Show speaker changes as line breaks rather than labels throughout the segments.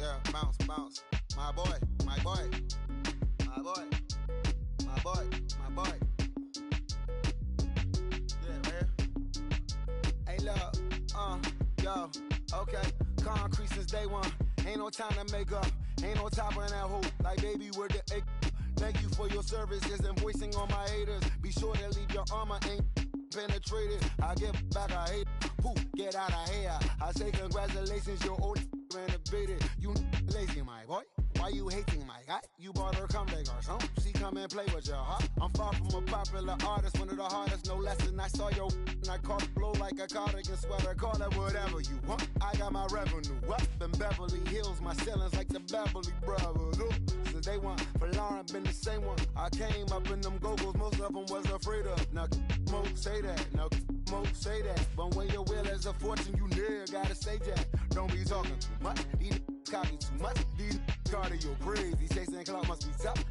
Yeah, bounce, bounce. My boy, my boy, my boy, my boy, my boy. Yeah, man. Hey, look, yo, okay. Concrete since day one. Ain't no time to make up. Ain't no top on that hoop. Like, baby, we're the egg. Thank you for your services and voicing on my haters. Be sure to leave your armor ain't penetrated. I give back, I hate. Poof, get out of here. I say congratulations, your old renovated. You lazy, my boy. Why you hating, my guy? You bought her come back or something. She come and play with your heart. I'm far from a popular artist, one of the hardest, no less than I saw your and I caught it blow like a cardigan sweater. Call it whatever you want. I got my revenue up in Beverly Hills. My ceilings like the Beverly Brothers. Since day one, for Lauren been the same one. I came up in them go-go's, most of them was afraid of. Now, Mo say that. Now, Mo say that. But when your will is a fortune, you never gotta say that. Don't be talking too much. These copy too much. These cardio crazy. Chasing clout must be tough.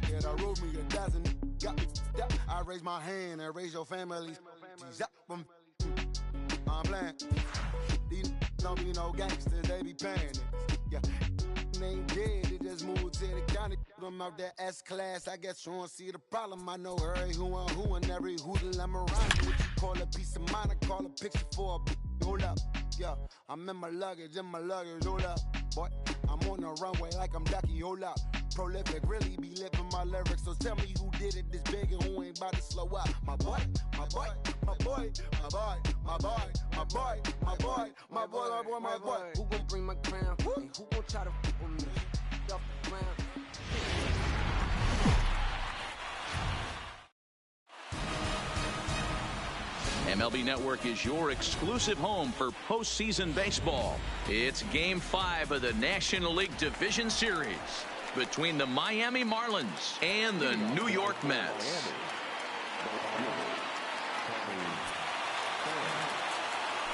Yeah, I rode me a dozen. Got me up. I raise my hand and raise your family. I'm playing. These don't be no gangsters, they be paying it. Yeah. Ain't dead, they just moved to the county. Them out that S-class, I guess you don't see the problem. I know her, who and every hoodle I'm around. What you call a piece of mind, I call a picture for a hold up. Yeah, I'm in my luggage, hold up. Boy, I'm on the runway like I'm Ducky, hold up. Prolific, really be living my lyrics. So tell me who did it this big and who ain't about to slow up. My boy, my boy, my boy, my boy, my boy, my boy, my boy, my boy, my boy, my boy.
Who gon' bring my crown? Hey, who gon' try to f with me? Off the ground.
MLB Network is your exclusive home for postseason baseball. It's Game 5 of the National League Division Series between the Miami Marlins and the New York Mets.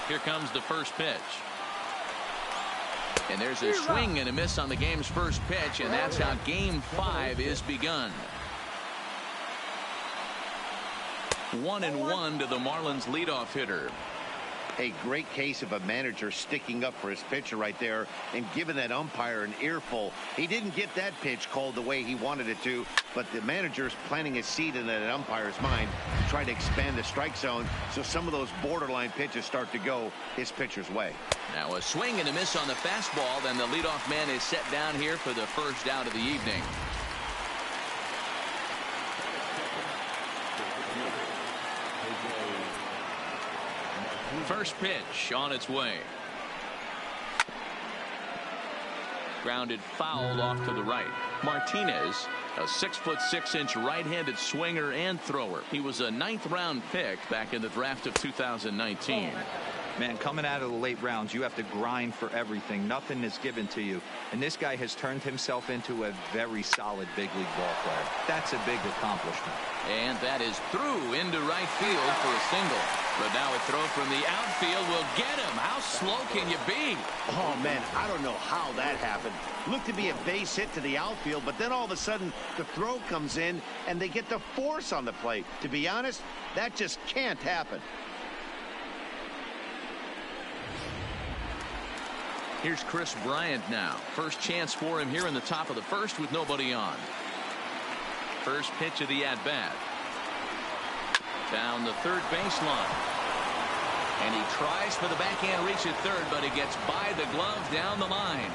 Here comes the first pitch. And there's a swing and a miss on the game's first pitch, and that's how Game 5 is begun. 1-1 to the Marlins leadoff hitter.
A great case of a manager sticking up for his pitcher right there and giving that umpire an earful. He didn't get that pitch called the way he wanted it to, but the manager's planting a seed in that umpire's mind to try to expand the strike zone so some of those borderline pitches start to go his pitcher's way.
Now a swing and a miss on the fastball, then the leadoff man is set down here for the first out of the evening. First pitch on its way. Grounded foul off to the right. Martinez, a 6'6" right-handed swinger and thrower. He was a 9th round pick back in the draft of 2019.
Man, coming out of the late rounds, you have to grind for everything. Nothing is given to you. And this guy has turned himself into a very solid big league ball player. That's a big accomplishment.
And that is through into right field for a single. But now a throw from the outfield will get him. How slow can you be?
Oh, man, I don't know how that happened. Looked to be a base hit to the outfield, but then all of a sudden the throw comes in and they get the force on the plate. To be honest, that just can't happen.
Here's Chris Bryant now. First chance for him here in the top of the first with nobody on. First pitch of the at-bat. Down the third baseline. And he tries for the backhand reach at third, but he gets by the glove down the line.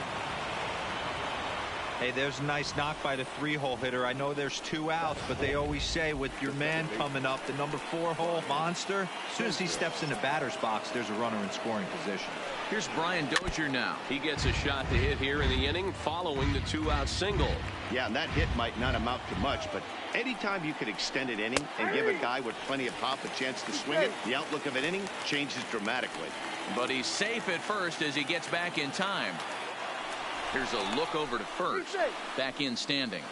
Hey, there's a nice knock by the 3-hole hitter. I know there's 2 outs, but they always say with your man coming up, the number 4-hole monster, as soon as he steps in the batter's box, there's a runner in scoring position.
Here's Brian Dozier now. He gets a shot to hit here in the inning following the 2-out single.
Yeah, and that hit might not amount to much, but anytime you can extend an inning and give a guy with plenty of pop a chance to swing it, the outlook of an inning changes dramatically.
But he's safe at first as he gets back in time. Here's a look over to first. Back in standing.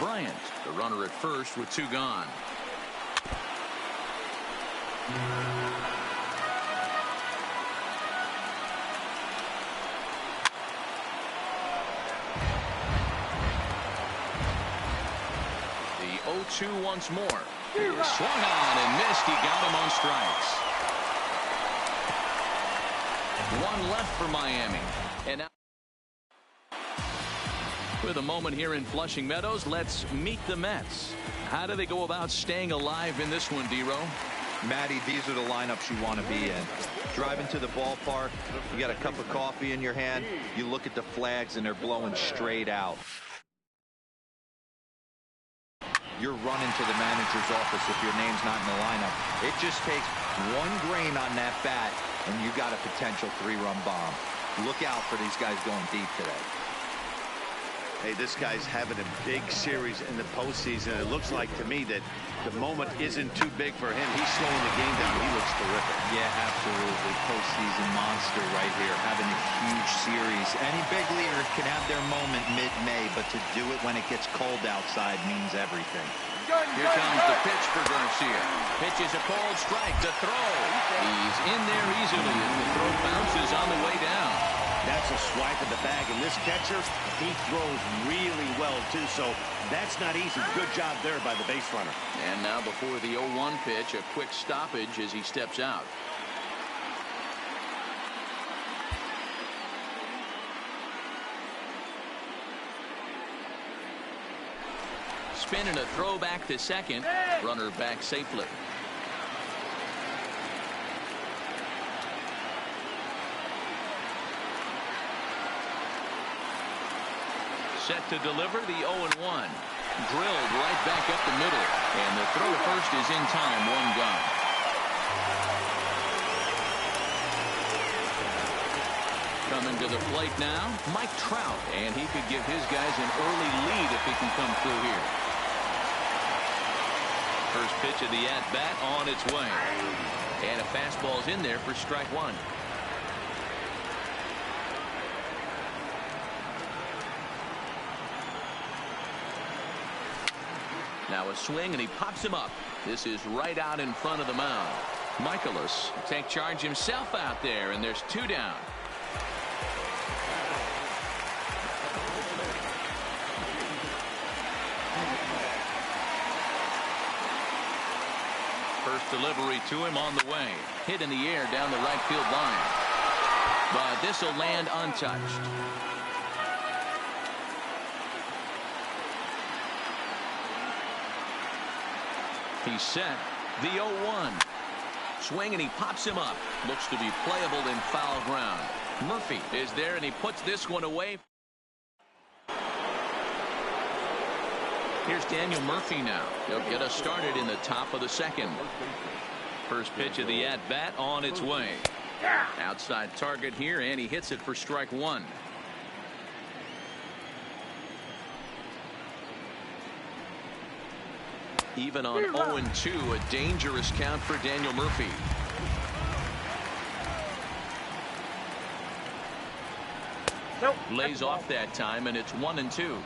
Bryant, the runner at first with 2 gone. The 0-2 once more. He swung on and missed. He got him on strikes. One left for Miami. And now, with a moment here in Flushing Meadows, let's meet the Mets. How do they go about staying alive in this one, D-Row?
Matty, these are the lineups you want to be in. Driving to the ballpark, you got a cup of coffee in your hand, you look at the flags and they're blowing straight out. You're running to the manager's office if your name's not in the lineup. It just takes one grain on that bat and you got a potential 3-run bomb. Look out for these guys going deep today.
Hey, this guy's having a big series in the postseason. It looks like to me that the moment isn't too big for him. He's slowing the game down. He looks terrific.
Yeah, absolutely. Postseason monster right here, having a huge series. Any big leader can have their moment mid-May, but to do it when it gets cold outside means everything.
Here comes the pitch for Garcia. Pitch is a cold strike to throw. He's in there easily as the throw bounces on the way down.
That's a swipe at the bag, and this catcher, he throws really well, too, so that's not easy. Good job there by the base runner.
And now before the 0-1 pitch, a quick stoppage as he steps out. Spin and a throw back to second. Runner back safely. Set to deliver the 0-1. Drilled right back up the middle. And the throw to first is in time. One gone. Coming to the plate now, Mike Trout. And he could give his guys an early lead if he can come through here. First pitch of the at-bat on its way. And a fastball's in there for strike one. Now a swing, and he pops him up. This is right out in front of the mound. Michaelis take charge himself out there, and there's 2 down. First delivery to him on the way. Hit in the air down the right field line. But this will land untouched. He's set. The 0-1. Swing, and he pops him up. Looks to be playable in foul ground. Murphy is there, and he puts this one away. Here's Daniel Murphy now. He'll get us started in the top of the second. First pitch of the at-bat on its way. Outside target here, and he hits it for strike one. Even on 0-2, a dangerous count for Daniel Murphy.
Nope.
Lays off that time, and it's 1-2.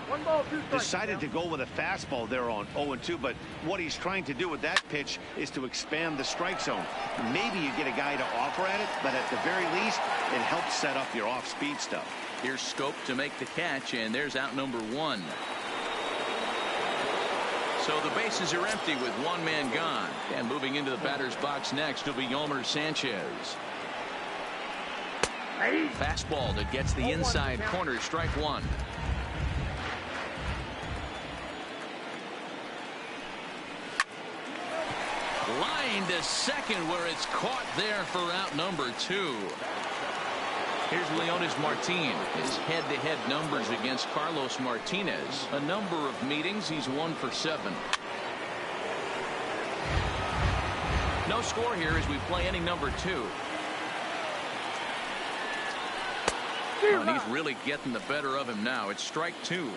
Decided to go with a fastball there on 0-2, but what he's trying to do with that pitch is to expand the strike zone. Maybe you get a guy to offer at it, but at the very least, it helps set up your off-speed stuff.
Here's Scope to make the catch, and there's out number 1. So the bases are empty with 1 man gone. And moving into the batter's box next will be Yomer Sanchez. Fastball that gets the inside corner, strike one. Line to second where it's caught there for out number 2. Here's Leonis Martin. His head-to-head numbers against Carlos Martinez. A number of meetings, he's 1 for 7. No score here as we play inning number 2. Oh, and he's really getting the better of him now. It's strike 2.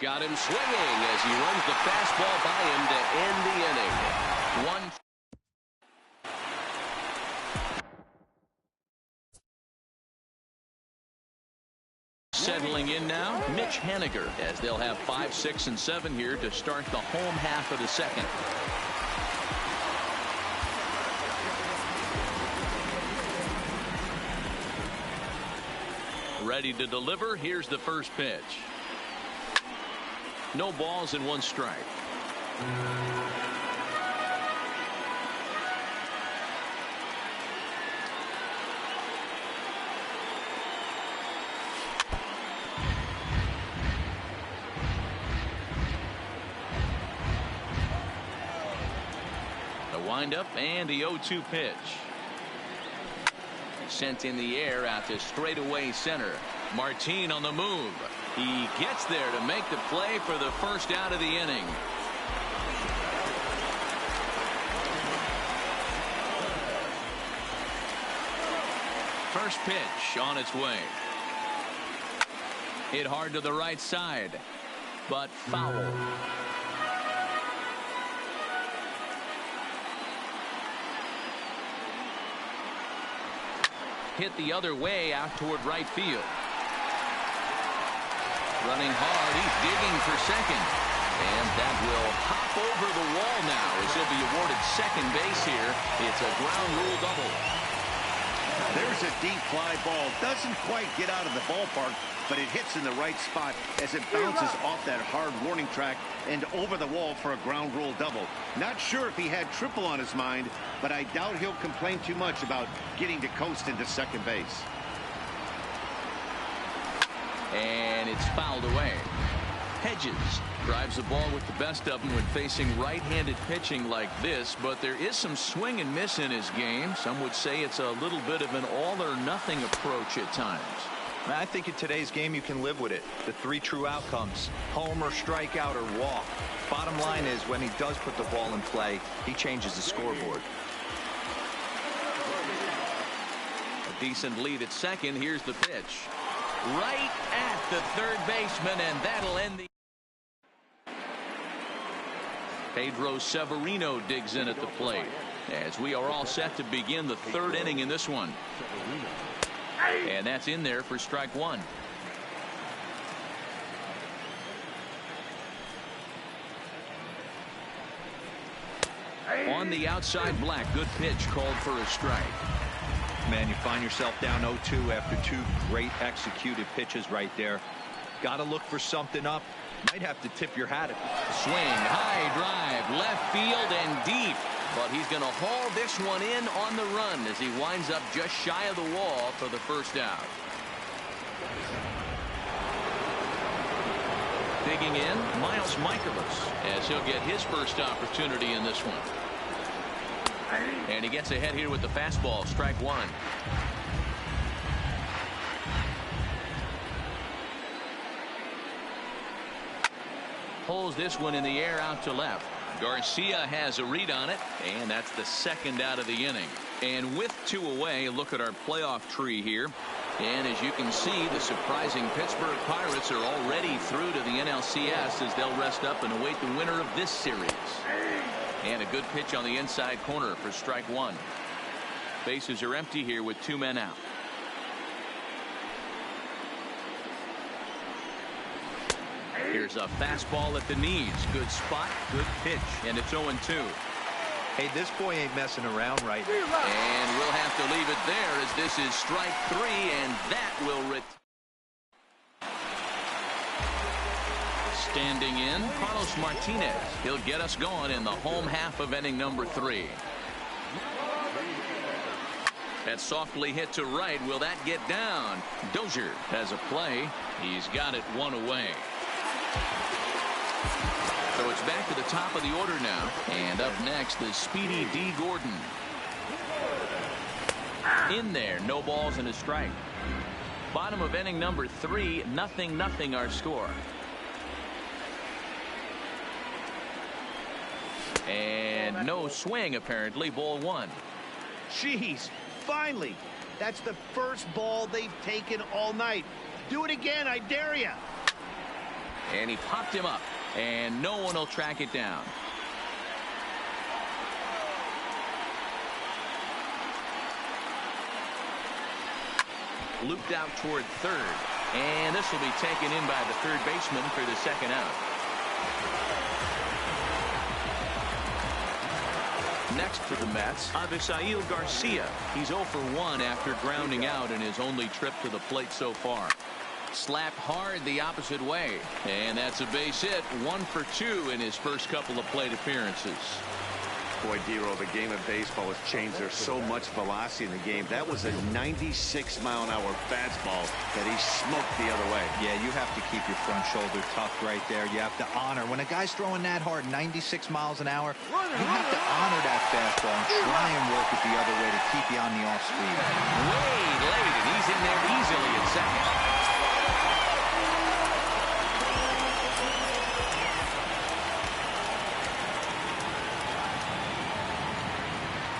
Got him swinging as he runs the fastball by him to end the inning. 1. Settling in now, Mitch Haniger, as they'll have 5, 6, and 7 here to start the home half of the second. Ready to deliver. Here's the first pitch. No balls and 1 strike. windup and the 0-2 pitch. Sent in the air out to straightaway center. Martin on the move. He gets there to make the play for the first out of the inning. First pitch on its way. Hit hard to the right side, but foul. Hit the other way out toward right field. Running hard, he's digging for second. And that will hop over the wall now as he'll be awarded second base here. It's a ground rule double.
There's a deep fly ball. Doesn't quite get out of the ballpark, but it hits in the right spot as it bounces off that hard warning track and over the wall for a ground rule double. Not sure if he had triple on his mind, but I doubt he'll complain too much about getting to coast into second base.
And it's fouled away. Hedges drives the ball with the best of them when facing right-handed pitching like this, but there is some swing and miss in his game. Some would say it's a little bit of an all-or-nothing approach at times.
I think in today's game you can live with it. The 3 true outcomes: home or strikeout or walk. Bottom line is, when he does put the ball in play, he changes the scoreboard.
A decent lead at second. Here's the pitch. Right at the third baseman, and that'll end the... Pedro Severino digs in at the plate as we are all set to begin the third inning in this one. And that's in there for strike one. On the outside, Black. Good pitch called for a strike.
Man, you find yourself down 0-2 after 2 great executed pitches right there. Got to look for something up. Might have to tip your hat.
Swing, high drive, left field and deep. But he's going to haul this one in on the run as he winds up just shy of the wall for the first out. Digging in, Miles Michaelis, as he'll get his first opportunity in this one. And he gets ahead here with the fastball, strike one. Pulls this one in the air out to left. Garcia has a read on it, and that's the second out of the inning. And with 2 away, look at our playoff tree here. And as you can see, the surprising Pittsburgh Pirates are already through to the NLCS as they'll rest up and await the winner of this series. And a good pitch on the inside corner for strike one. Bases are empty here with 2 men out. Here's a fastball at the knees. Good spot, good pitch, and it's 0-2.
Hey, this boy ain't messing around right now.
And we'll have to leave it there as this is strike 3, and that will standing in, Carlos Martinez. He'll get us going in the home half of inning number 3. That softly hit to right. Will that get down? Dozier has a play. He's got it 1 away. So it's back to the top of the order now. And up next is Speedy D. Gordon. In there, no balls and a strike. Bottom of inning number 3, 0-0 our score. And no swing apparently, ball 1.
Jeez, finally. That's the first ball they've taken all night. Do it again, I dare you.
And he popped him up, and no one will track it down. Looped out toward third, and this will be taken in by the third baseman for the second out. Next for the Mets, Avisail Garcia. He's 0 for 1 after grounding out in his only trip to the plate so far. Slapped hard the opposite way, and that's a base hit. 1 for 2 in his first couple of plate appearances.
Boy, Dero, the game of baseball has changed. There's so much velocity in the game. That was a 96-mile-an-hour fastball that he smoked the other way.
Yeah, you have to keep your front shoulder tucked right there. You have to honor. When a guy's throwing that hard, 96 miles an hour, you have to honor that fastball and try and work it the other way to keep you on the off speed.
Way late, and he's in there easily at second.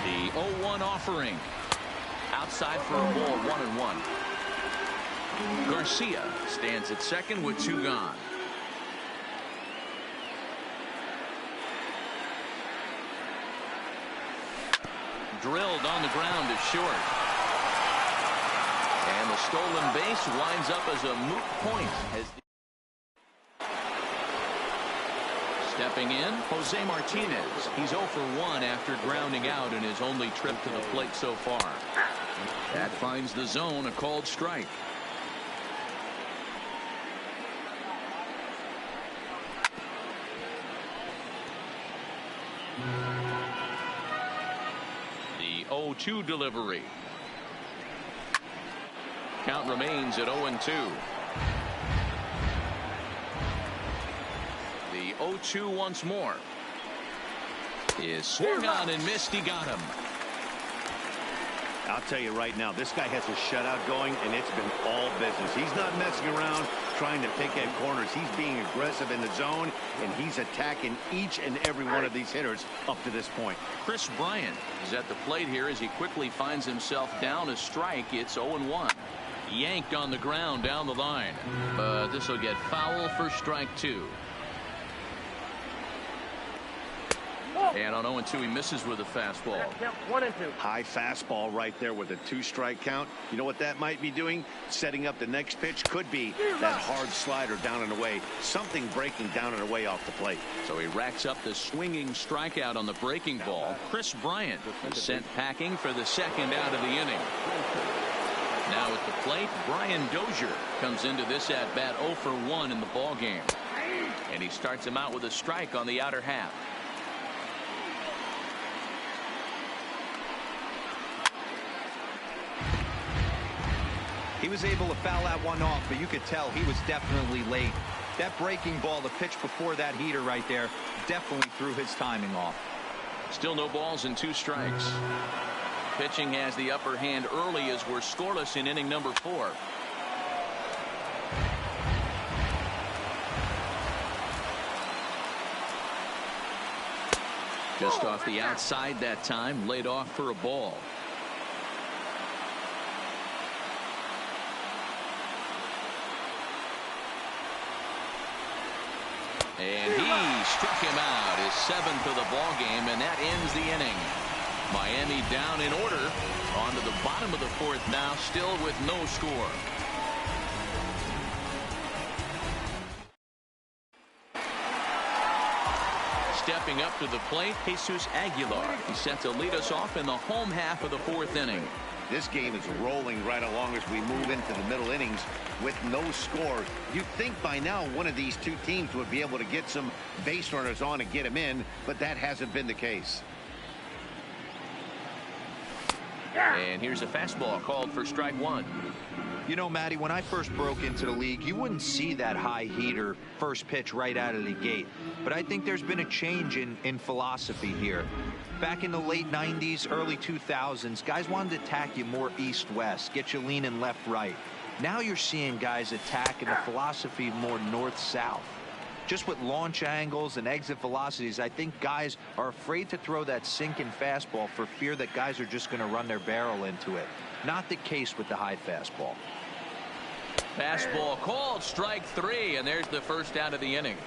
The 0-1 offering. Outside for a ball, 1-1. Garcia stands at second with 2 gone. Drilled on the ground is short. And the stolen base winds up as a moot point. Stepping in, Jose Martinez. He's 0 for 1 after grounding out in his only trip to the plate so far. That finds the zone, a called strike. The 0-2 delivery. Count remains at 0-2. The 0-2 once more. Is swung on and missed. He got him.
I'll tell you right now, this guy has a shutout going, and it's been all business. He's not messing around trying to pick at corners. He's being aggressive in the zone, and he's attacking each and every one of these hitters up to this point.
Chris Bryant is at the plate here as he quickly finds himself down a strike. It's 0-1. Yanked on the ground down the line. But this will get foul for strike 2. And on 0-2, he misses with a fastball.
1-2.
High fastball right there with a 2-strike count. You know what that might be doing? Setting up the next pitch. Could be that hard slider down and away. Something breaking down and away off the plate.
So he racks up the swinging strikeout on the breaking ball. Chris Bryant is sent packing for the second out of the inning. Now at the plate, Brian Dozier comes into this at bat 0 for 1 in the ball game. And he starts him out with a strike on the outer half.
He was able to foul that one off, but you could tell he was definitely late. That breaking ball, the pitch before that heater right there, definitely threw his timing off.
Still no balls and 2 strikes. Pitching has the upper hand early as we're scoreless in inning number 4. Just off the outside that time, laid off for a ball. And he struck him out, his 7th of the ball game, and that ends the inning. Miami down in order. On to the bottom of the 4th now, still with no score. Stepping up to the plate, Jesus Aguilar. He's set to lead us off in the home half of the 4th inning.
This game is rolling right along as we move into the middle innings with no score. You'd think by now one of these two teams would be able to get some base runners on and get them in, but that hasn't been the case.
And here's a fastball called for strike 1.
You know, Matty, when I first broke into the league, you wouldn't see that high heater first pitch right out of the gate. But I think there's been a change in philosophy here. Back in the late 90s, early 2000s, guys wanted to attack you more east-west, get you leaning left-right. Now you're seeing guys attack in the philosophy more north-south. Just with launch angles and exit velocities, I think guys are afraid to throw that sinking fastball for fear that guys are just going to run their barrel into it. Not the case with the high fastball.
Fastball called, strike 3, and there's the first out of the inning.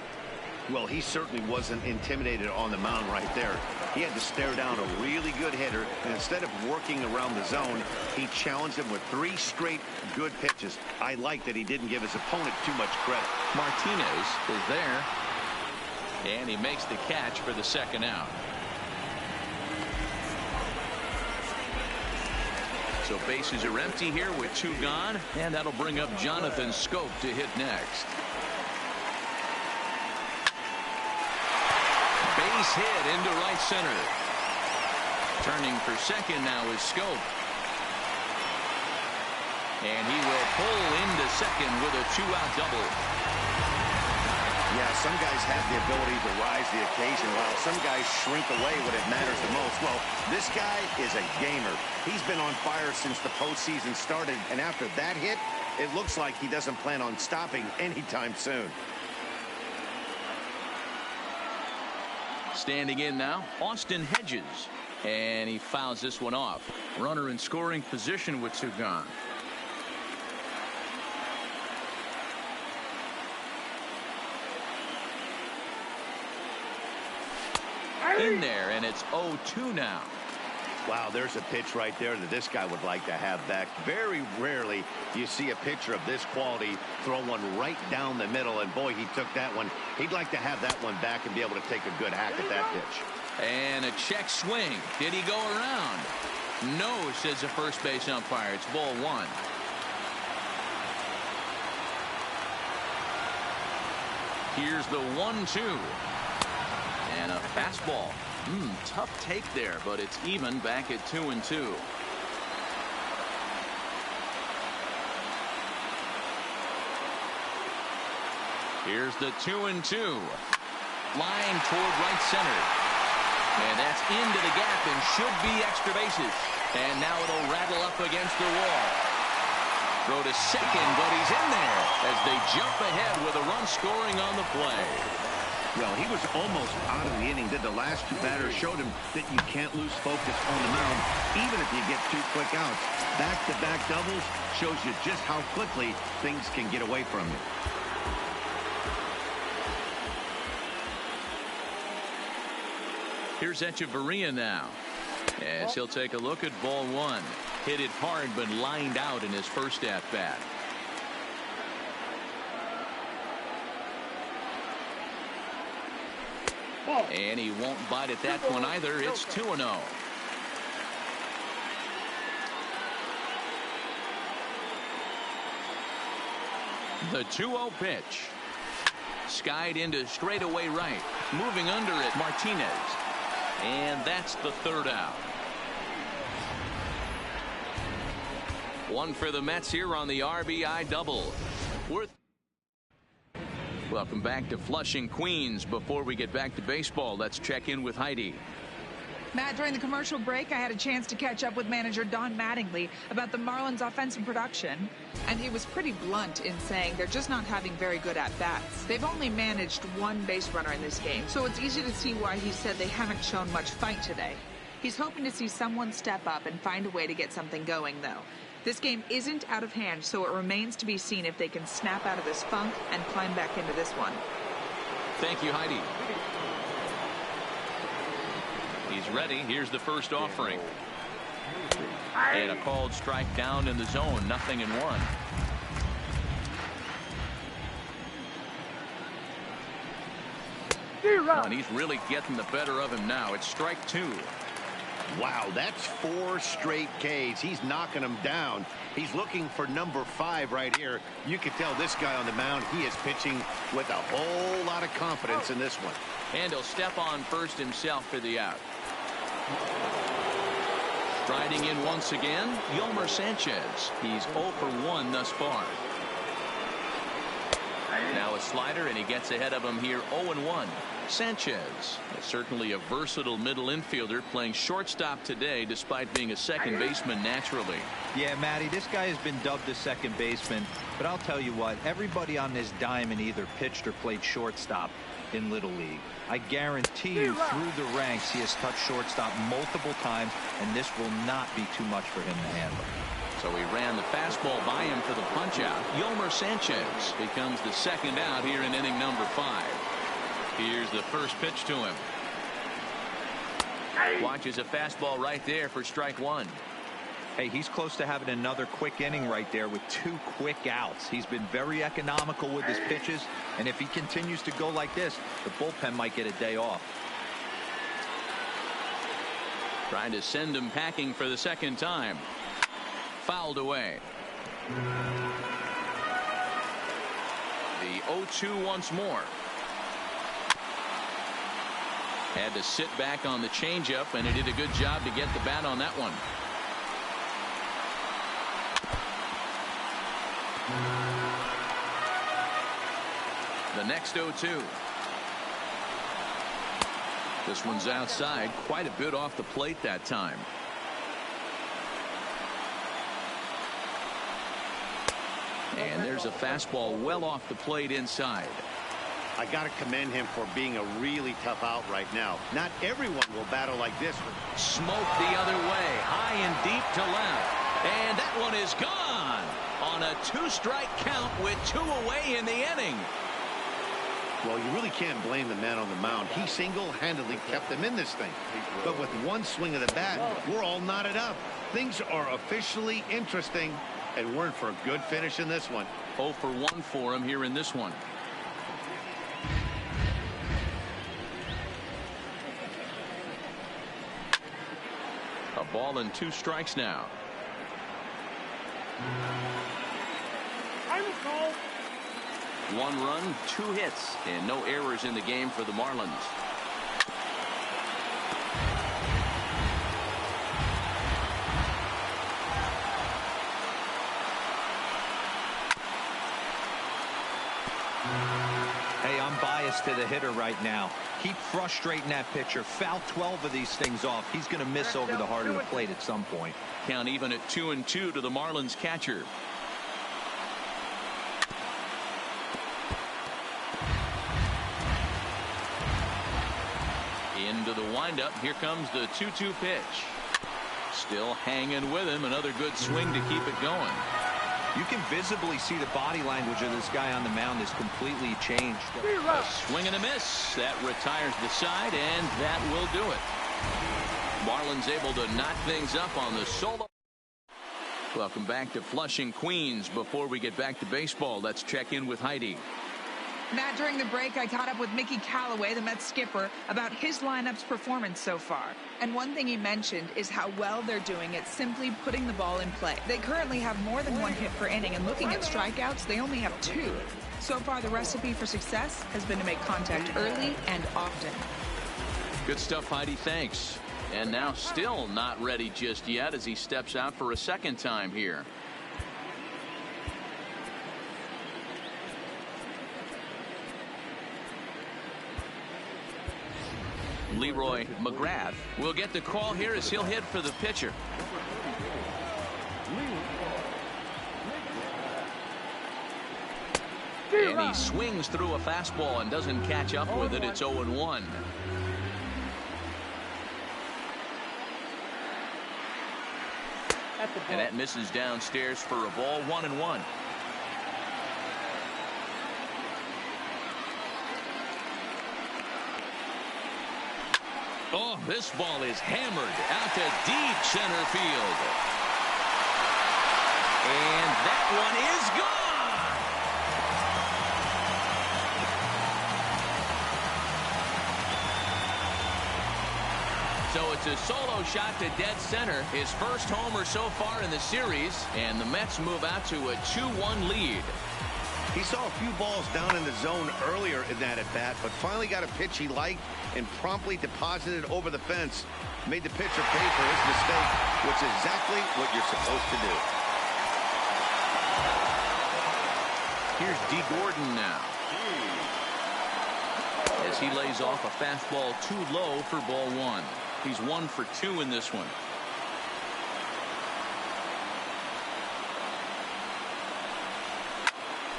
Well, he certainly wasn't intimidated on the mound right there. He had to stare down a really good hitter, and instead of working around the zone, he challenged him with 3 straight good pitches. I like that he didn't give his opponent too much credit.
Martinez is there, and he makes the catch for the second out. So bases are empty here with 2 gone, and that'll bring up Jonathan Scope to hit next. Base hit into right center. Turning for second now is Scope. And he will pull into second with a 2-out double.
Yeah, some guys have the ability to rise the occasion while some guys shrink away when it matters the most. Well, this guy is a gamer. He's been on fire since the postseason started, and after that hit, it looks like he doesn't plan on stopping anytime soon.
Standing in now, Austin Hedges. And he fouls this one off. Runner in scoring position with two gone. In there, and it's 0-2 now.
Wow, there's a pitch right there that this guy would like to have back. Very rarely you see a pitcher of this quality throw one right down the middle, and boy, he took that one. He'd like to have that one back and be able to take a good hack at that pitch.
And a check swing. Did he go around? No, says the first base umpire. It's ball one. Here's the 1-2. And a fastball. Tough take there, but it's even back at 2-2. Here's the 2-2. Line toward right center. And that's into the gap and should be extra bases. And now it'll rattle up against the wall. Throw to second, but he's in there as they jump ahead with a run scoring on the play.
Well, he was almost out of the inning. Did the last two batters showed him that you can't lose focus on the mound, even if you get two quick outs. Back-to-back doubles shows you just how quickly things can get away from you.
Here's Echeverria now, as he'll take a look at ball one. Hit it hard, but lined out in his first at-bat. And he won't bite at that one either. It's 2-0. The 2-0 pitch. Skied into straightaway right. Moving under it, Martinez. And that's the third out. One for the Mets here on the RBI double. Welcome back to Flushing, Queens. Before we get back to baseball, let's check in with Heidi.
Matt, during the commercial break, I had a chance to catch up with manager Don Mattingly about the Marlins' offensive production, and he was pretty blunt in saying they're just not having very good at-bats. They've only managed one base runner in this game, so it's easy to see why he said they haven't shown much fight today. He's hoping to see someone step up and find a way to get something going, though. This game isn't out of hand, so it remains to be seen if they can snap out of this funk and climb back into this one.
Thank you, Heidi. He's ready. Here's the first offering. And a called strike down in the zone. 0-1. And he's really getting the better of him now. It's strike two.
Wow, that's 4 straight Ks. He's knocking them down. He's looking for number 5 right here. You can tell this guy on the mound, he is pitching with a whole lot of confidence in this one.
And he'll step on first himself for the out. Striding in once again, Yolmer Sanchez. He's 0 for 1 thus far. Now a slider, and he gets ahead of him here 0-1. Sanchez, certainly a versatile middle infielder, playing shortstop today despite being a second baseman naturally.
Yeah, Matty, this guy has been dubbed a second baseman, but I'll tell you what, everybody on this diamond either pitched or played shortstop in Little League. I guarantee you through the ranks he has touched shortstop multiple times, and this will not be too much for him to handle.
So he ran the fastball by him for the punch out. Yolmer Sanchez becomes the second out here in inning number 5. Here's the first pitch to him. Watches a fastball right there for strike one.
Hey, he's close to having another quick inning right there with 2 quick outs. He's been very economical with his pitches, and if he continues to go like this, the bullpen might get a day off.
Trying to send him packing for the second time. Fouled away. The 0-2 once more. Had to sit back on the changeup, and he did a good job to get the bat on that one. The next 0-2. This one's outside, quite a bit off the plate that time. And there's a fastball well off the plate inside.
I got to commend him for being a really tough out right now. Not everyone will battle like this one.
Smoke the other way, high and deep to left. And that one is gone on a 2-strike count with 2 away in the inning.
Well, you really can't blame the man on the mound. He single-handedly kept them in this thing. But with one swing of the bat, we're all knotted up. Things are officially interesting, and we're in for a good finish in this one.
0 for 1 for him here in this one. A ball and 2 strikes now. One run, 2 hits, and no errors in the game for the Marlins.
Hey, I'm biased to the hitter right now. Keep frustrating that pitcher. Foul 12 of these things off. He's going to miss over the heart of the plate at some point.
Count even at 2-2 to the Marlins catcher. Into the windup. Here comes the 2-2 pitch. Still hanging with him. Another good swing to keep it going.
You can visibly see the body language of this guy on the mound is completely changed.
A swing and a miss. That retires the side, and that will do it. Marlins able to knock things up on the solo. Welcome back to Flushing, Queens. Before we get back to baseball, let's check in with Heidi.
Matt, during the break, I caught up with Mickey Callaway, the Mets skipper, about his lineup's performance so far. And one thing he mentioned is how well they're doing at simply putting the ball in play. They currently have more than 1 hit per inning, and looking at strikeouts, they only have 2. So far, the recipe for success has been to make contact early and often.
Good stuff, Heidi. Thanks. And now still not ready just yet as he steps out for a second time here. Leroy McGrath will get the call here as he'll hit for the pitcher. And he swings through a fastball and doesn't catch up with it. It's 0-1. And that misses downstairs for a ball. 1-1. Oh, this ball is hammered out to deep center field. And that one is gone. So it's a solo shot to dead center. His first homer so far in the series. And the Mets move out to a 2-1 lead.
He saw a few balls down in the zone earlier in that at-bat, but finally got a pitch he liked and promptly deposited over the fence. Made the pitcher pay for his mistake, which is exactly what you're supposed to do.
Here's D. Gordon now. As he lays off a fastball too low for ball 1. He's 1 for 2 in this one.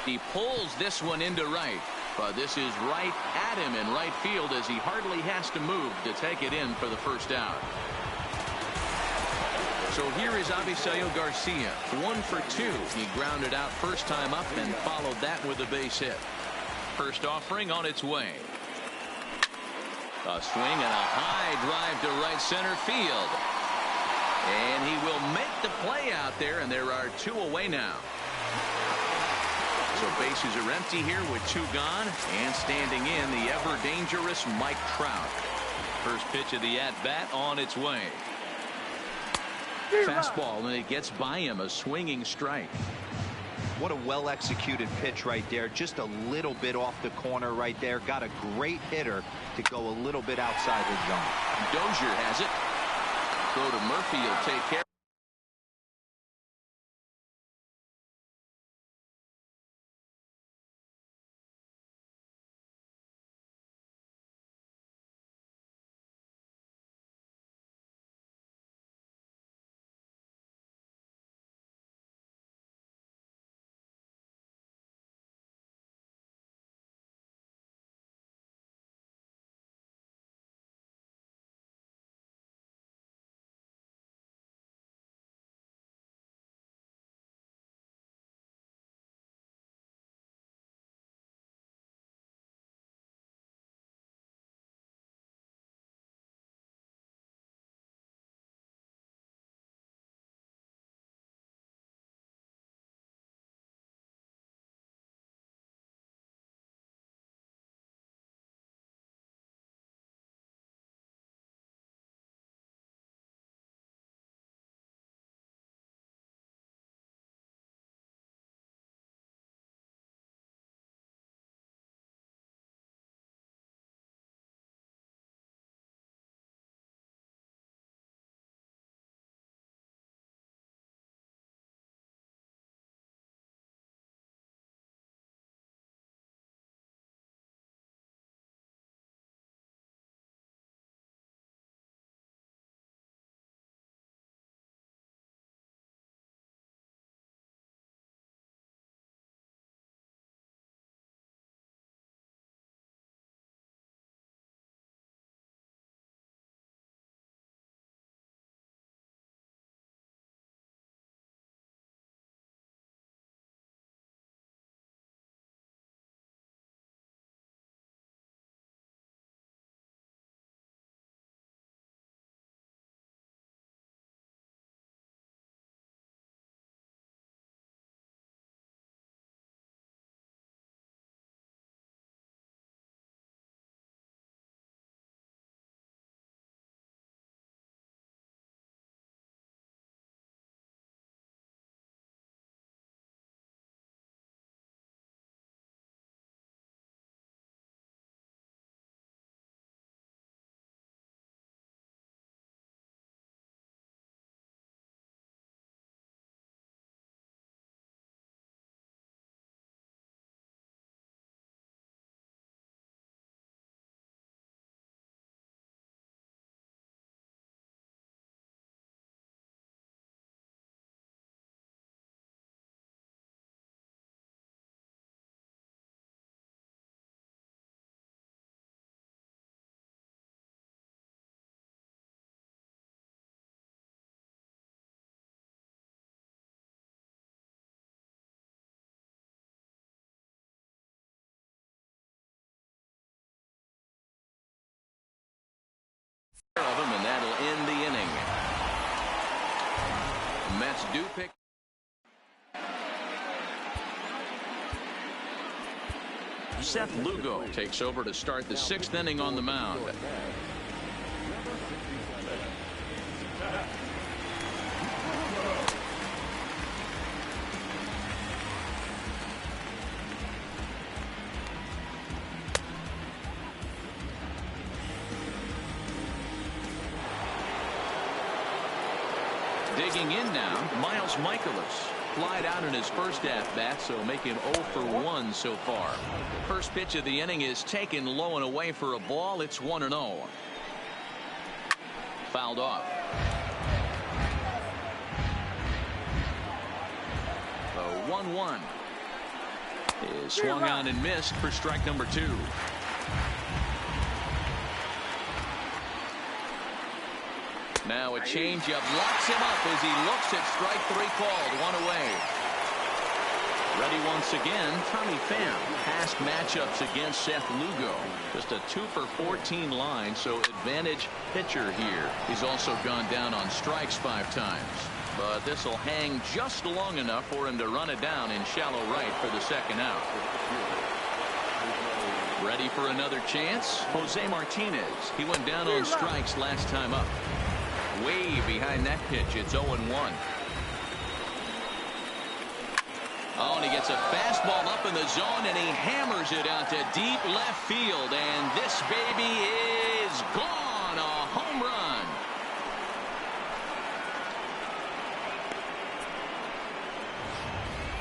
He pulls this one into right, but this is right at him in right field as he hardly has to move to take it in for the first out. So here is Avisail Garcia, 1 for 2. He grounded out first time up and followed that with a base hit. First offering on its way. A swing and a high drive to right center field. And he will make the play out there, and there are 2 away now. So bases are empty here with 2 gone, and standing in the ever-dangerous Mike Trout. First pitch of the at-bat on its way. Fastball, and it gets by him, a swinging strike.
What a well-executed pitch right there. Just a little bit off the corner right there. Got a great hitter to go a little bit outside the zone.
Dozier has it. Throw to Murphy. He'll take care. Of him, and that'll end the inning. Mets do pick. Seth Lugo takes over to start the 6th inning on the mound. Digging in now, Miles Michaelis. Flied out in his first at-bat, so make him 0 for 1 so far. First pitch of the inning is taken low and away for a ball. It's 1-0. Fouled off. The 1-1 is swung on and missed for strike number 2. Now a changeup locks him up as he looks at strike 3 called. 1 away. Ready once again, Tommy Pham. Past matchups against Seth Lugo. Just a 2 for 14 line, so advantage pitcher here. He's also gone down on strikes 5 times. But this will hang just long enough for him to run it down in shallow right for the 2nd out. Ready for another chance? Jose Martinez. He went down on strikes last time up. Way behind that pitch. It's 0-1. Oh, and he gets a fastball up in the zone, and he hammers it out to deep left field. And this baby is gone. A home run.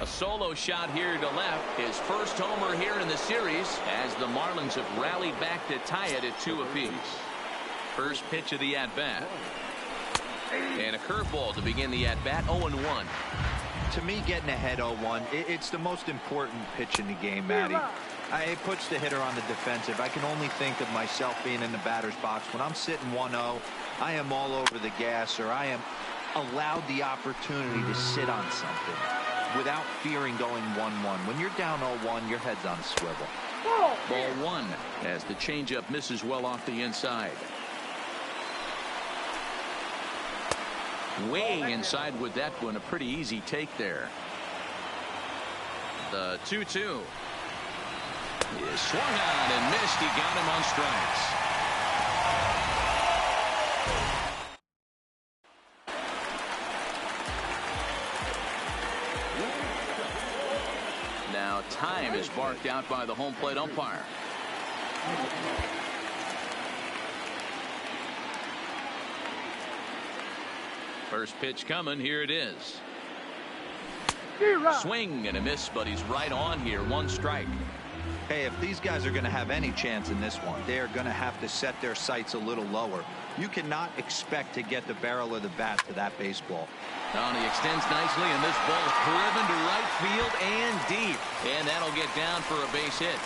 A solo shot here to left. His first homer here in the series as the Marlins have rallied back to tie it at 2 apiece. First pitch of the at-bat. And a curveball to begin the at-bat, 0-1.
To me, getting ahead 0-1, it's the most important pitch in the game, Matty. It puts the hitter on the defensive. I can only think of myself being in the batter's box. When I'm sitting 1-0, I am all over the gas, or I am allowed the opportunity to sit on something without fearing going 1-1. When you're down 0-1, your head's on a swivel.
Ball 1 as the changeup misses well off the inside. Way inside with that one. A pretty easy take there. The 2-2 is swung on and missed. He got him on strikes. Now time is barked out by the home plate umpire. First pitch coming. Here it is. Swing and a miss, but he's right on here. 1 strike.
Hey, if these guys are going to have any chance in this one, they are going to have to set their sights a little lower. You cannot expect to get the barrel of the bat to that baseball.
And he extends nicely, and this ball driven to right field and deep. And that'll get down for a base hit.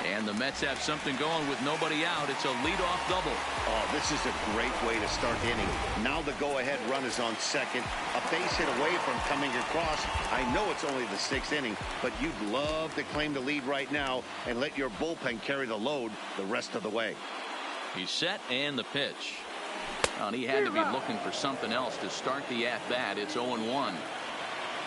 And the Mets have something going with nobody out. It's a leadoff double.
Oh, this is a great way to start the inning. Now the go-ahead run is on second. A base hit away from coming across. I know it's only the 6th inning, but you'd love to claim the lead right now and let your bullpen carry the load the rest of the way.
He's set, and the pitch. And he had to be looking for something else to start the at-bat. It's 0-1.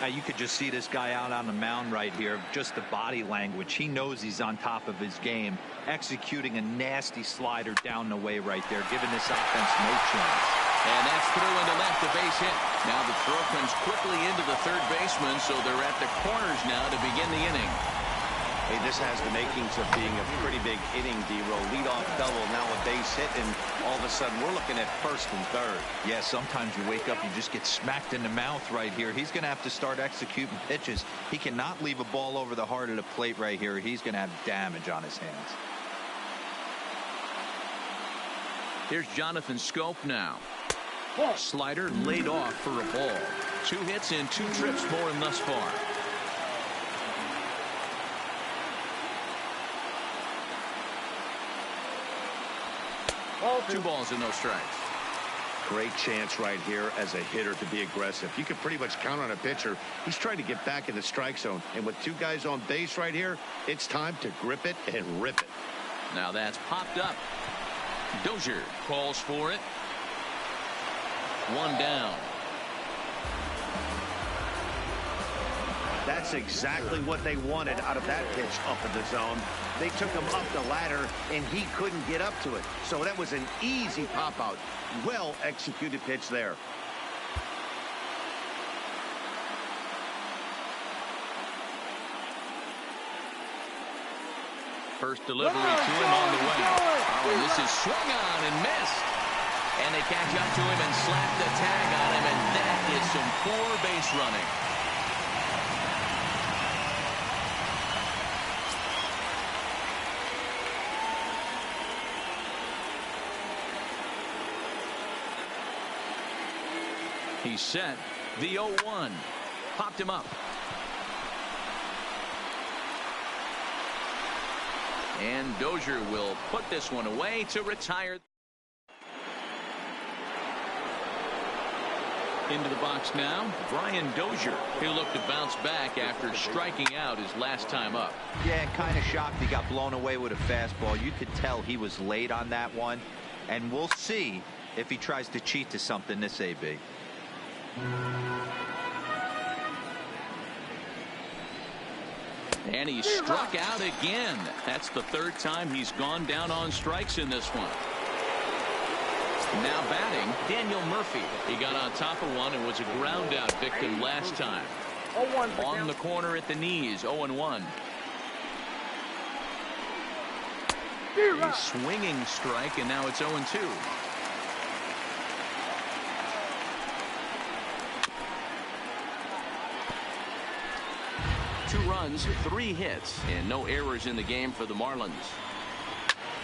You could just see this guy out on the mound right here. Just the body language. He knows he's on top of his game. Executing a nasty slider down the way right there, giving this offense no chance.
And that's through into left, a base hit. Now the throw comes quickly into the third baseman, so they're at the corners now to begin the inning.
Hey, this has the makings of being a pretty big inning, D-Row. Leadoff double, now a base hit, and all of a sudden we're looking at first and third.
Yeah, sometimes you wake up, you just get smacked in the mouth right here. He's going to have to start executing pitches. He cannot leave a ball over the heart of the plate right here. He's going to have damage on his hands.
Here's Jonathan Scope now. Slider laid off for a ball. 2 hits in 2 trips for him thus far. Two balls and no strikes.
Great chance right here as a hitter to be aggressive. You can pretty much count on a pitcher. He's trying to get back in the strike zone. And with 2 guys on base right here, it's time to grip it and rip it.
Now that's popped up. Dozier calls for it. 1 down.
That's exactly what they wanted out of that pitch up in the zone. They took him up the ladder, and he couldn't get up to it. So that was an easy pop-out. Well-executed pitch there.
First delivery to him on the way. Oh, and this is swung on and missed. And they catch up to him and slap the tag on him, and that is some poor base running. He's set. The 0-1. Popped him up. And Dozier will put this one away to retire. Into the box now, Brian Dozier. He'll look to bounce back after striking out his last time up.
Yeah, kind of shocked he got blown away with a fastball. You could tell he was late on that one. And we'll see if he tries to cheat to something this AB.
And he struck out again. That's the 3rd time he's gone down on strikes in this one. Now batting, Daniel Murphy. He got on top of one and was a ground out victim last time.
0-1.
On the corner at the knees, 0-1. A swinging strike, and now it's 0-2. Two runs, 3 hits, and no errors in the game for the Marlins.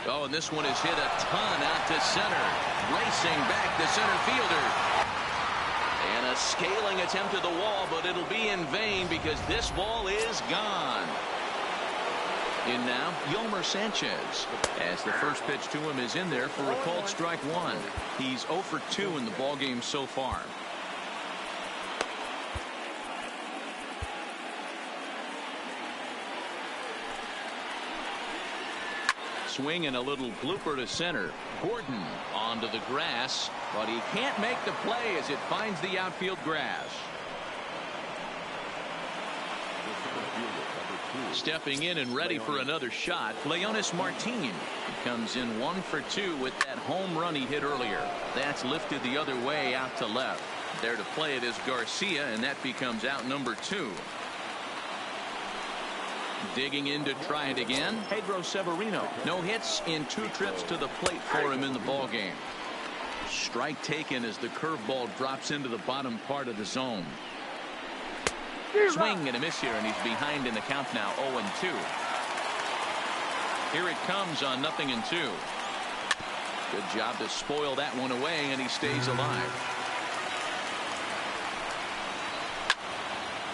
Oh, and this one is hit a ton out to center. Racing back the center fielder. And a scaling attempt at the wall, but it'll be in vain because this ball is gone. In now, Yolmer Sanchez, as the first pitch to him is in there for a called strike 1. He's 0 for 2 in the ballgame so far. Swing and a little blooper to center. Gordon onto the grass, but he can't make the play as it finds the outfield grass. Stepping in and ready for another shot, Leonis Martin. He comes in 1 for 2 with that home run he hit earlier. That's lifted the other way out to left. There to play it is Garcia, and that becomes out number 2. Digging in to try it again, Pedro Severino. No hits in 2 trips to the plate for him in the ballgame. Strike taken as the curveball drops into the bottom part of the zone. Swing and a miss here, and he's behind in the count now, 0-2. Here it comes on 0-2. Good job to spoil that one away, and he stays alive.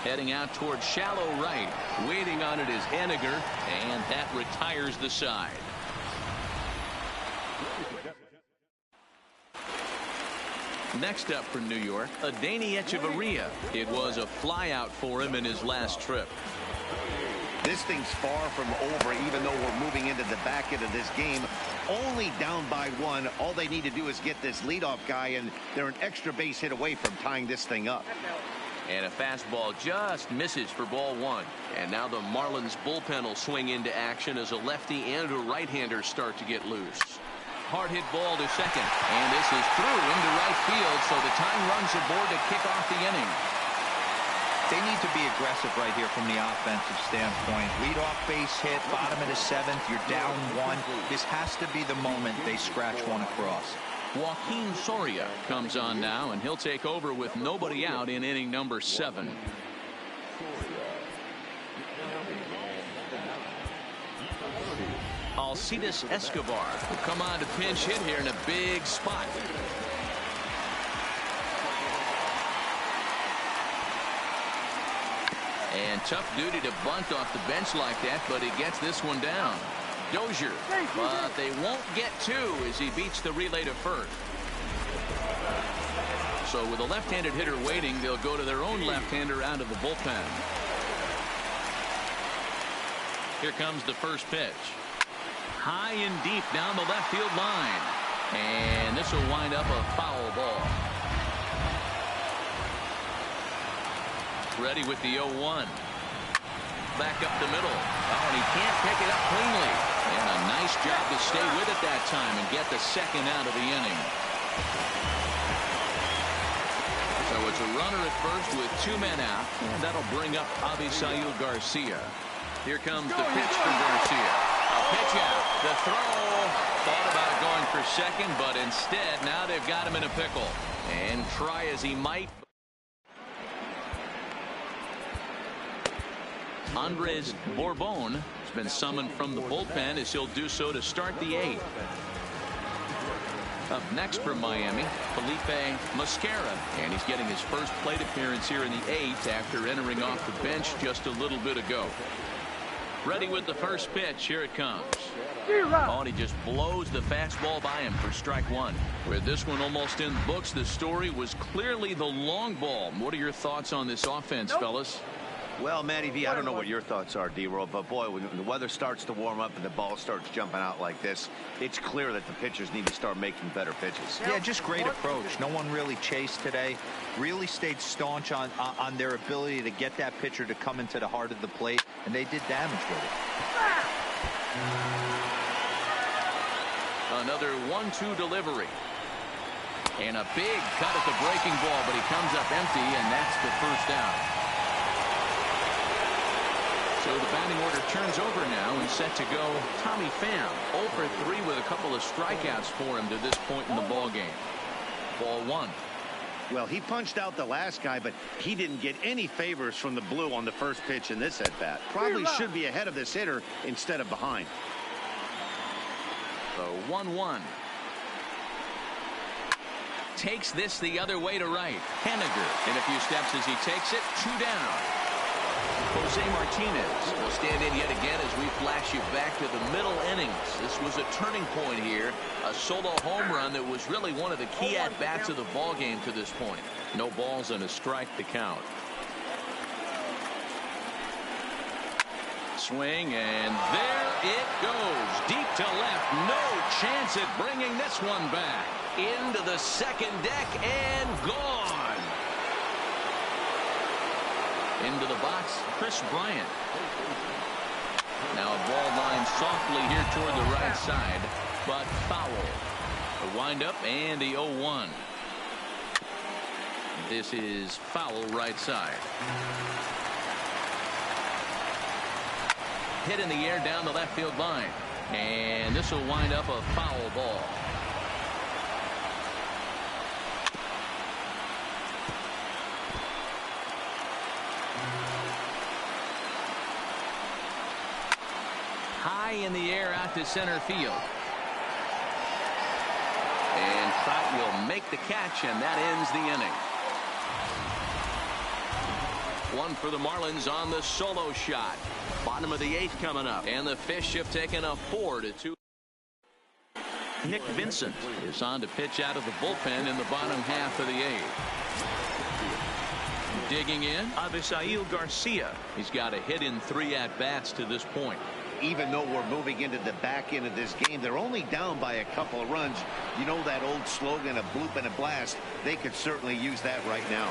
Heading out towards shallow right. Waiting on it is Henniger, and that retires the side. Next up for New York, Adeiny Echeverria. It was a flyout for him in his last trip.
This thing's far from over, even though we're moving into the back end of this game. Only down by 1. All they need to do is get this leadoff guy, and they're an extra base hit away from tying this thing up.
And a fastball just misses for ball 1. And now the Marlins bullpen will swing into action as a lefty and a right-hander start to get loose. Hard hit ball to second, and this is through into right field, so the tying runs aboard to kick off the inning.
They need to be aggressive right here from the offensive standpoint. Leadoff base hit, bottom of the 7th, you're down 1. This has to be the moment they scratch one across.
Joaquin Soria comes on now, and he'll take over with nobody out in inning number 7. Alcides Escobar will come on to pinch hit here in a big spot. And tough duty to bunt off the bench like that, but he gets this one down. Dozier, but they won't get 2 as he beats the relay to first. So with a left-handed hitter waiting, they'll go to their own left-hander out of the bullpen. Here comes the first pitch. High and deep down the left field line. And this will wind up a foul ball. Ready with the 0-1. Back up the middle. Oh, and he can't pick it up cleanly. And a nice job to stay with it that time and get the second out of the inning. So it's a runner at first with 2 men out. And that'll bring up Avisail Garcia. Here comes the pitch for Garcia. A pitch out. The throw. Thought about going for second, but instead now they've got him in a pickle. And try as he might. Andres Bourbon has been summoned from the bullpen as he'll do so to start the 8th. Up next for Miami, Felipe Mascara, and he's getting his first plate appearance here in the 8th after entering off the bench just a little bit ago. Ready with the first pitch. Here it comes. Oh, and he just blows the fastball by him for strike 1. With this one almost in the books, the story was clearly the long ball. What are your thoughts on this offense, fellas?
Well, Matty V, I don't know what your thoughts are, D-Roll, but boy, when the weather starts to warm up and the ball starts jumping out like this, it's clear that the pitchers need to start making better pitches.
Yeah, just great approach. No one really chased today. Really stayed staunch on their ability to get that pitcher to come into the heart of the plate, and they did damage with it.
Another 1-2 delivery. And a big cut at the breaking ball, but he comes up empty, and that's the first down. So the batting order turns over now and set to go Tommy Pham. 0 for 3 with a couple of strikeouts for him to this point in the ball game. Ball 1.
Well, he punched out the last guy, but he didn't get any favors from the blue on the first pitch in this at-bat. Probably should be ahead of this hitter instead of behind.
So 1-1. Takes this the other way to right. Henniger in a few steps as he takes it. 2 down. Jose Martinez will stand in yet again as we flash you back to the middle innings. This was a turning point here. A solo home run that was really one of the key at-bats of the ball game to this point. No balls and a strike to count. Swing, and there it goes. Deep to left. No chance at bringing this one back. Into the second deck and gone. Into the box, Chris Bryant. Now a ball line softly here toward the right side, but foul. The windup and the 0-1. This is foul right side. Hit in the air down the left field line. And this will wind up a foul ball. High in the air out to center field. And Trout will make the catch, and that ends the inning. 1 for the Marlins on the solo shot. Bottom of the 8th coming up, and the Fish have taken a 4-2. Nick Vincent is on to pitch out of the bullpen in the bottom half of the 8th. Digging in, Avisail Garcia. He's got a hit in 3 at-bats to this point.
Even though we're moving into the back end of this game, they're only down by a couple of runs. You know that old slogan, a bloop and a blast. They could certainly use that right now.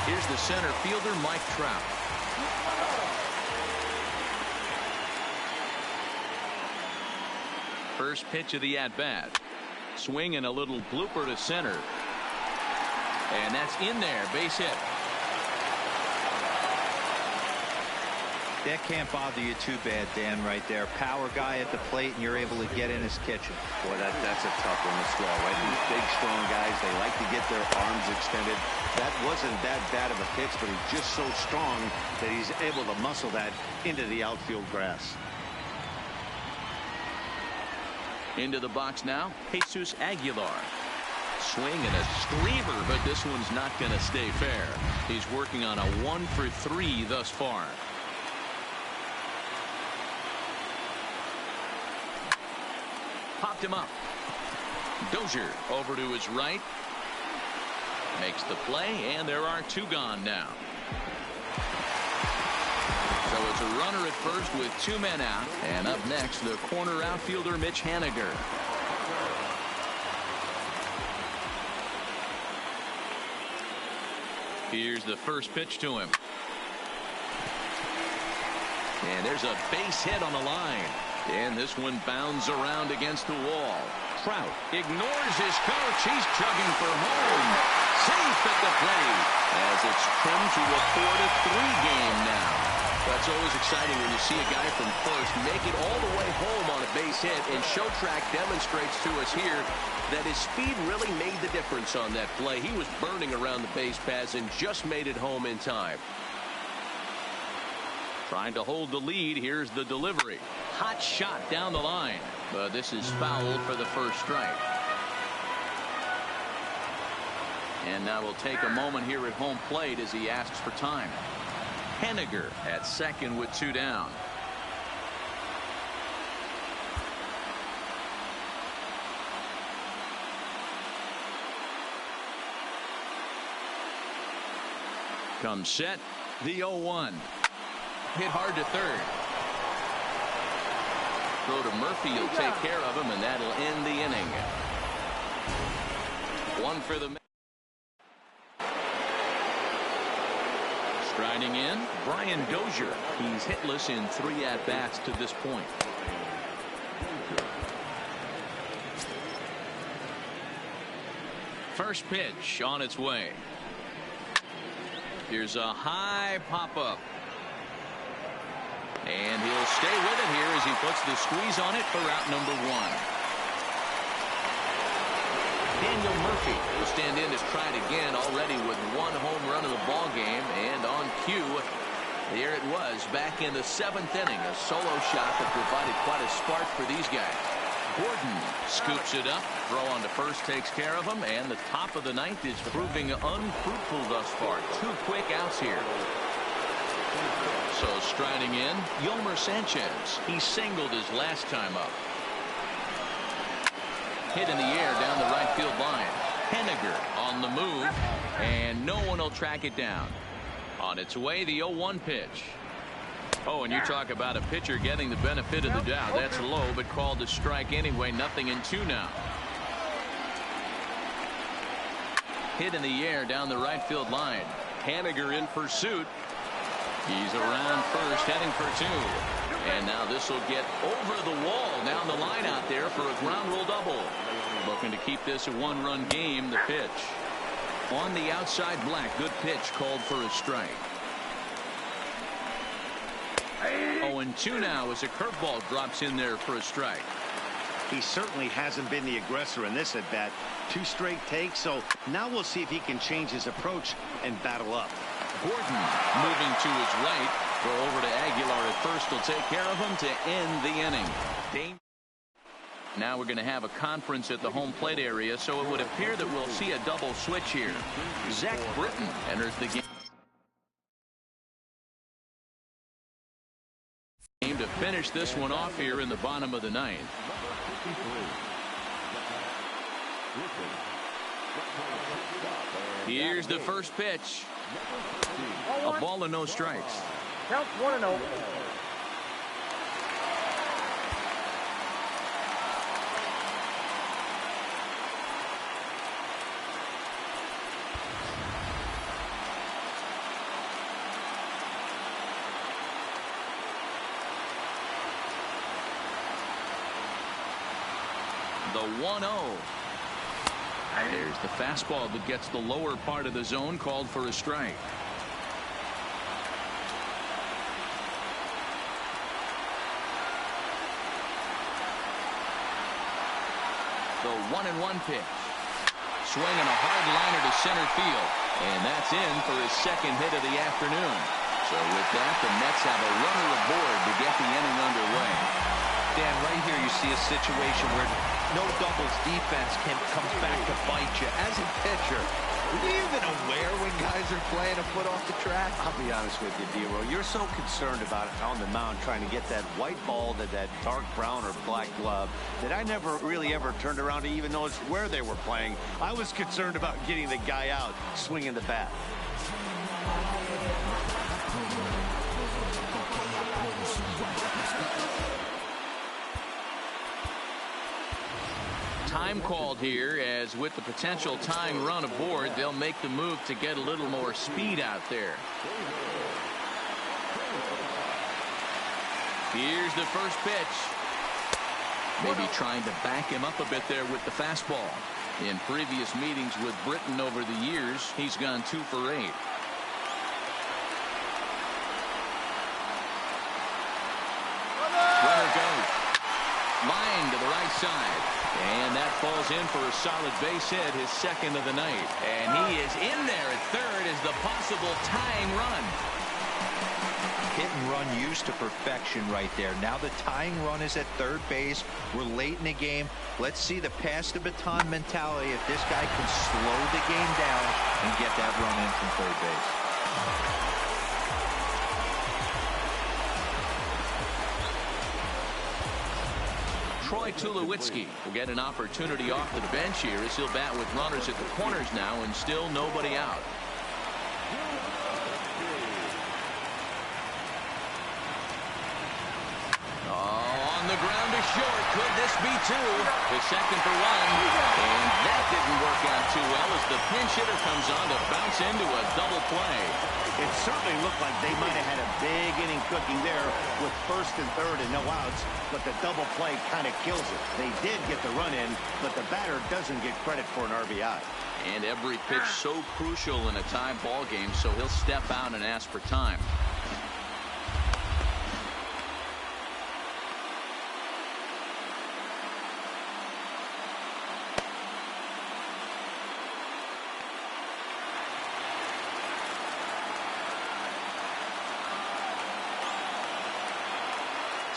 Here's the center fielder, Mike Trout. First pitch of the at-bat. Swing and a little blooper to center. And that's in there, base hit.
That can't bother you too bad, Dan, right there. Power guy at the plate, and you're able to get in his kitchen.
Boy, that's a tough one to swallow, right? These big, strong guys, they like to get their arms extended. That wasn't that bad of a pitch, but he's just so strong that he's able to muscle that into the outfield grass.
Into the box now, Jesus Aguilar. Swing and a screamer, but this one's not going to stay fair. He's working on a 1 for 3 thus far. Popped him up. Dozier over to his right. Makes the play, and there are 2 gone now. So it's a runner at first with 2 men out. And up next, the corner outfielder, Mitch Haniger. Here's the first pitch to him. And there's a base hit on the line. And this one bounds around against the wall. Trout ignores his coach. He's chugging for home. Safe at the plate as it's trimmed to a 4-3 game now. That's always exciting when you see a guy from first make it all the way home on a base hit. And Showtrack demonstrates to us here that his speed really made the difference on that play. He was burning around the base paths and just made it home in time. Trying to hold the lead. Here's the delivery. Hot shot down the line. But this is foul for the first strike. And now we'll take a moment here at home plate as he asks for time. Haniger at second with 2 down. Comes set. The 0-1. Hit hard to third. Throw to Murphy. He'll take care of him, and that'll end the inning. 1 for the. Striding in, Brian Dozier. He's hitless in 3 at-bats to this point. First pitch on its way. Here's a high pop-up. And he'll stay with it here as he puts the squeeze on it for out number 1. Daniel Murphy will stand in to try it again, already with 1 home run of the ball game. And on cue, here it was back in the 7th inning. A solo shot that provided quite a spark for these guys. Gordon scoops it up. Throw on to first takes care of him. And the top of the 9th is proving unfruitful thus far. 2 quick outs here. So striding in, Yolmer Sanchez. He singled his last time up. Hit in the air down the right field line. Henniger on the move. And no one will track it down. On its way, the 0-1 pitch. Oh, and you talk about a pitcher getting the benefit of the doubt. That's low, but called a strike anyway. 0-2 now. Hit in the air down the right field line. Henniger in pursuit. He's around first, heading for 2. And now this will get over the wall down the line out there for a ground rule double. Looking to keep this a 1-run game. The pitch. On the outside, Black. Good pitch called for a strike. 0-2 now as a curveball drops in there for a strike.
He certainly hasn't been the aggressor in this at bat. 2 straight takes, so now we'll see if he can change his approach and battle up.
Gordon moving to his right. Throw over to Aguilar at first will take care of him to end the inning. Now we're going to have a conference at the home plate area, so it would appear that we'll see a double switch here. Zach Britton enters the game to finish this one off here in the bottom of the 9th. Here's the first pitch. A ball and no strikes.
Count 1-0.
The 1-0. There's the fastball that gets the lower part of the zone, called for a strike. The 1-1 pitch. Swinging a hard liner to center field. And that's in for his second hit of the afternoon. So with that, the Mets have a runner aboard to get the inning underway.
Dan, right here you see a situation where no doubles defense comes back to bite you. As a pitcher, are you even aware when guys are playing a foot off the track?
I'll be honest with you, D-Roll. You're so concerned about it on the mound trying to get that white ball to that dark brown or black glove that I never really ever turned around to even notice where they were playing. I was concerned about getting the guy out swinging the bat.
Time called here, as with the potential tying run aboard, they'll make the move to get a little more speed out there. Here's the first pitch. Maybe trying to back him up a bit there with the fastball. In previous meetings with Britton over the years, he's gone 2 for 8. Runner goes. Line to the right side. And that falls in for a solid base hit, his second of the night. And he is in there at third as the possible tying run.
Hit and run used to perfection right there. Now the tying run is at third base. We're late in the game. Let's see the pass the baton mentality if this guy can slow the game down and get that run in from third base.
Troy Tulowitzki will get an opportunity off the bench here as he'll bat with runners at the corners now and still nobody out. On the ground to short. Could this be 2? The second for 1. And that didn't work out too well as the pinch hitter comes on to bounce into a double play.
It certainly looked like they might have had a big inning cooking there with first and third and no outs, but the double play kind of kills it. They did get the run in, but the batter doesn't get credit for an RBI.
And every pitch so crucial in a tie ball game, so he'll step out and ask for time.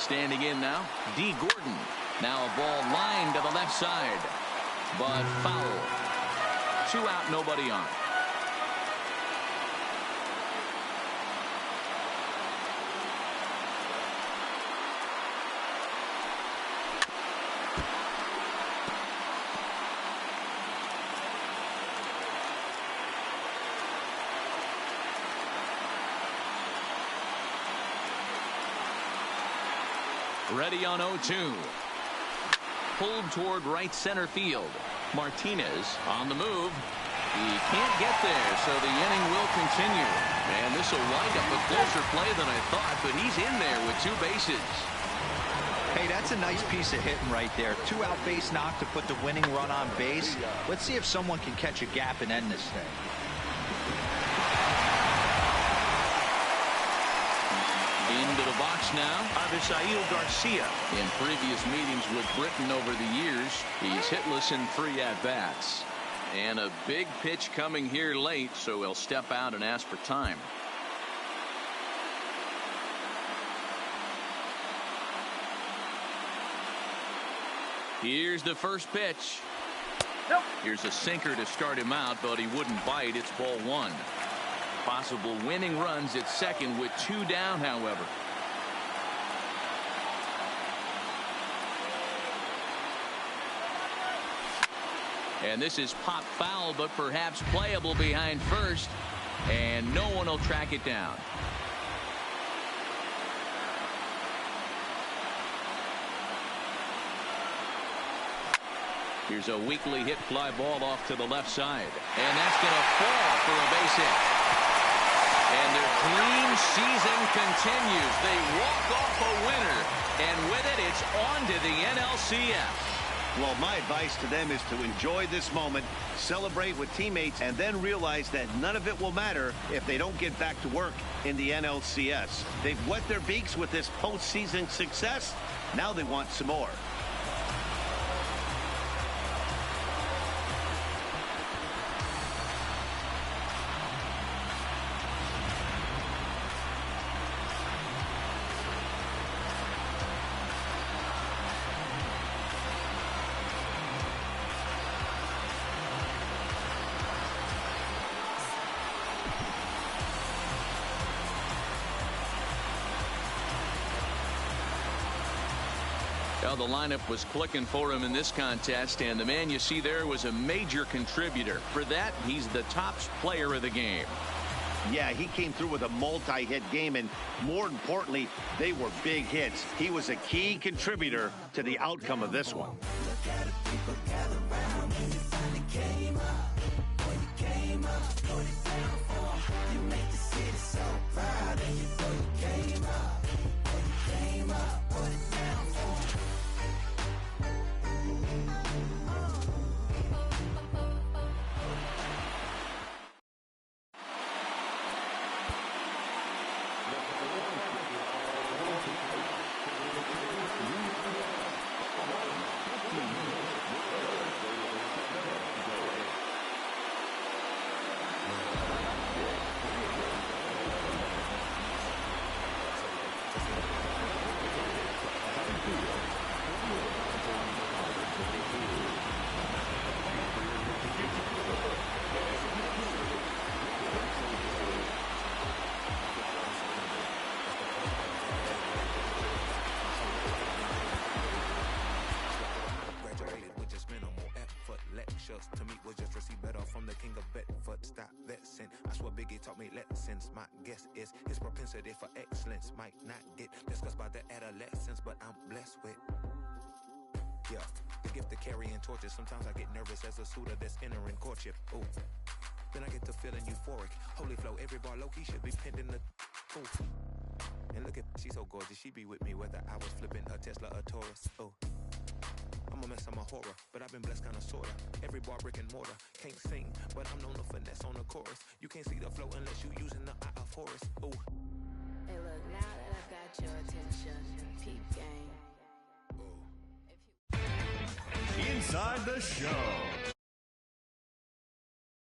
standing in now, D. Gordon. Now a ball lined to the left side, but foul. 2 out, nobody on. Ready on 0-2. Pulled toward right center field. Martinez on the move. He can't get there, so the inning will continue. And this will wind up a closer play than I thought, but he's in there with 2 bases.
Hey, that's a nice piece of hitting right there. 2-out base knock to put the winning run on base. Let's see if someone can catch a gap and end this thing.
Into the box now, Avisail Garcia. In previous meetings with Britain over the years, he's hitless in 3 at-bats. And a big pitch coming here late, so he'll step out and ask for time. Here's the first pitch.
Nope.
Here's a sinker to start him out, but he wouldn't bite. It's ball 1. Possible winning runs at second with 2 down, however. And this is pop foul, but perhaps playable behind first. And no one will track it down. Here's a weakly hit fly ball off to the left side. And that's going to fall for a base hit. And their clean season continues. They walk off a winner. And with it, it's on to the NLCS.
Well, my advice to them is to enjoy this moment, celebrate with teammates, and then realize that none of it will matter if they don't get back to work in the NLCS. They've wet their beaks with this postseason success. Now they want some more.
Well, the lineup was clicking for him in this contest, and the man you see there was a major contributor. For that, he's the top player of the game.
Yeah, he came through with a multi-hit game, and more importantly, they were big hits. He was a key contributor to the outcome of this one.
To me was just receive better from the king of Bedford. Stop vexing. I swear Biggie taught me lessons. My guess is his propensity for excellence might not get discussed by the adolescents, but I'm blessed with, yeah, the gift of carrying torches. Sometimes I get nervous as a suitor that's entering courtship. Ooh, then I get to feeling euphoric. Holy flow, every bar low-key should be pinned in the ooh. And look at, she's so gorgeous. She be with me whether I was flipping a Tesla or Taurus. Oh, I'm a mess, I'm a horror, but I've been blessed kinda sorta. Every bar brick and mortar, can't sing, but I'm known to finesse on the chorus. You can't see the flow unless you using the eye of Horus. Ooh.
Hey look, now that I've got your attention, peep game.
Ooh.
Inside the show.